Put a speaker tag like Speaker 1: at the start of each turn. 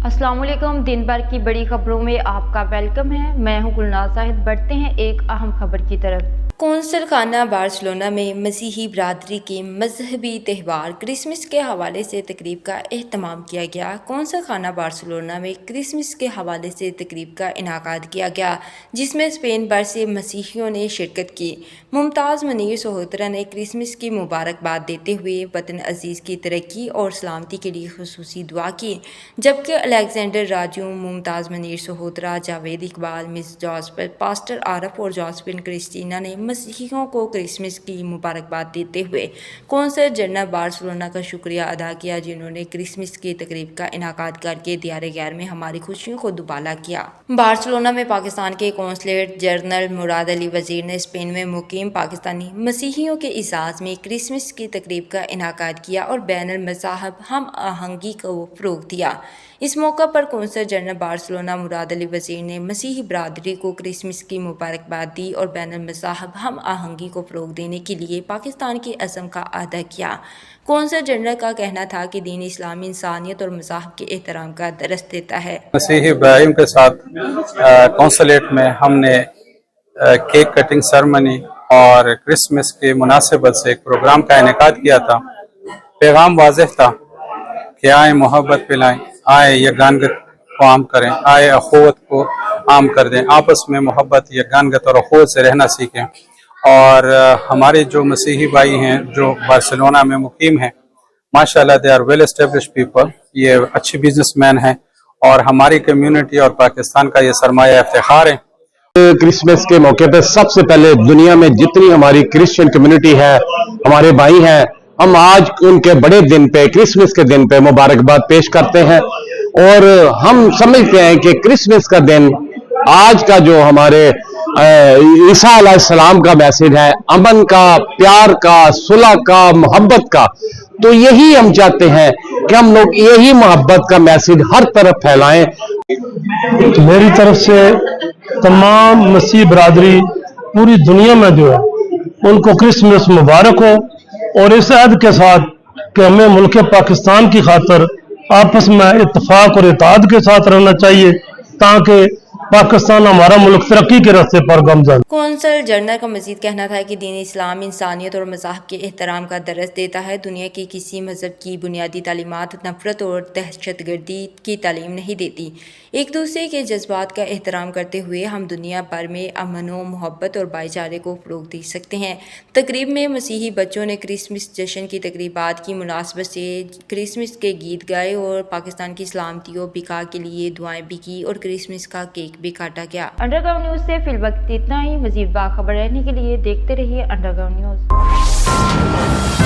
Speaker 1: अस्सलाम वालेकुम। दिन भर की बड़ी खबरों में आपका वेलकम है। मैं हूं गुलनाज साहिद। बढ़ते हैं एक अहम खबर की तरफ। कौंसल खाना बार्सिलोना में मसीही बरादरी के मजहबी त्यौहार क्रिसमस के हवाले से तकरीब का एहतमाम किया गया। कौंसल खाना बार्सिलोना में क्रिसमस के हवाले से तकरीब का इनाकाद किया गया, जिसमें स्पेन भर से मसीहियों ने शिरकत की। मुमताज़ मनीर सहोत्रा ने क्रिसमस की मुबारकबाद देते हुए वतन अजीज़ की तरक्की और सलामती के लिए खुसूसी दुआ की, जबकि Alexander Raju, Mumtaz Munir सहोत्रा, Javed Iqbal, miss जॉस्पेट, pastor आरफ और जॉस्पिन क्रिस्टीना ने मसीहियों को क्रिसमस की मुबारकबाद देते हुए कौंसल जनरल बार्सिलोना का शुक्रिया अदा किया, जिन्होंने क्रिसमस की तकरीब का इनाकाद करके दियारे गैर में हमारी खुशियों को दुबाला किया। बार्सिलोना में पाकिस्तान के कौंसलेट जनरल मुराद अली वजीर ने स्पेन में मुकीम पाकिस्तानी मसीहियों के इजाज़ में क्रिसमस की तकरीब का इनाकाद किया और बैनुल मज़ाहब हम आहंगी को फ़रोग़ दिया। इस मौका पर consul general Barcelona Murad Ali वजीर ने मसीही बरादरी को क्रिसमस की मुबारकबाद दी और बैनुल मज़ाहब हम आहंगी को फ़रोग़ देने के लिए पाकिस्तान के अज़म का अदा किया। कौंसल जनरल का कहना था कि दीन इस्लाम इंसानियत और मज़ाहब के एहतराम का दरस देता है।
Speaker 2: मसीही भाइयों के साथ कौंसलेट में हमने केक कटिंग सेरेमनी और क्रिसमस के मुनासिबत से एक प्रोग्राम का इनेकाद किया था। पैगाम वाज़ेह था कि आए मोहब्बत पिलाएं, आए यगानगत को आम करें, आए अखुवत को आम कर दें, आपस में मोहब्बत यगानगत और अखुवत से रहना सीखें। और हमारे जो मसीही भाई हैं जो बार्सिलोना में मुकीम हैं, माशाल्लाह they are well established people, ये अच्छे बिजनेसमैन हैं और हमारी कम्युनिटी और पाकिस्तान का ये सरमाया इफ्तिखार है।
Speaker 3: क्रिसमस के मौके पर सबसे पहले दुनिया में जितनी हमारी क्रिश्चियन कम्युनिटी है, हमारे भाई हैं, हम आज उनके बड़े दिन पे, क्रिसमस के दिन पे मुबारकबाद पेश करते हैं। और हम समझते हैं कि क्रिसमस का दिन आज का जो हमारे ईसा अलैहिस्सलाम का मैसेज है, अमन का, प्यार का, सुलह का, मोहब्बत का, तो यही हम चाहते हैं कि हम लोग यही मोहब्बत का मैसेज हर तरफ फैलाएं।
Speaker 4: मेरी तरफ से तमाम मसीह बरादरी पूरी दुनिया में जो है उनको क्रिसमस मुबारक हो, और इस अहद के साथ कि हमें मुल्क पाकिस्तान की खातर आपस में इत्तेफाक और इत्तेहाद के साथ रहना चाहिए, ताकि पाकिस्तान हमारा मुल्क तरक्की के रास्ते पर गामज़न।
Speaker 1: कौंसल जनरल का मजीद कहना था कि दीन इस्लाम इंसानियत और मज़ाहब के एहतराम का दरस देता है। दुनिया के किसी मज़हब की बुनियादी तालीमात नफ़रत और दहशतगर्दी की तालीम नहीं देती। एक दूसरे के जज्बात का एहतराम करते हुए हम दुनिया भर में अमन व मोहब्बत और भाईचारे को फ़रोग़ दे सकते हैं। तकरीब में मसीही बच्चों ने क्रिसमस जश्न की तकरीबात की मुनासबत से क्रिसमस के गीत गाए और पाकिस्तान की सलामती और बिका के लिए दुआएं भी की और क्रिसमस का केक भी काटा गया। अंडरग्राउंड न्यूज़ से फिलवक्त इतना ही। मज़ीद बाखबर रहने के लिए देखते रहिए अंडरग्राउंड न्यूज़।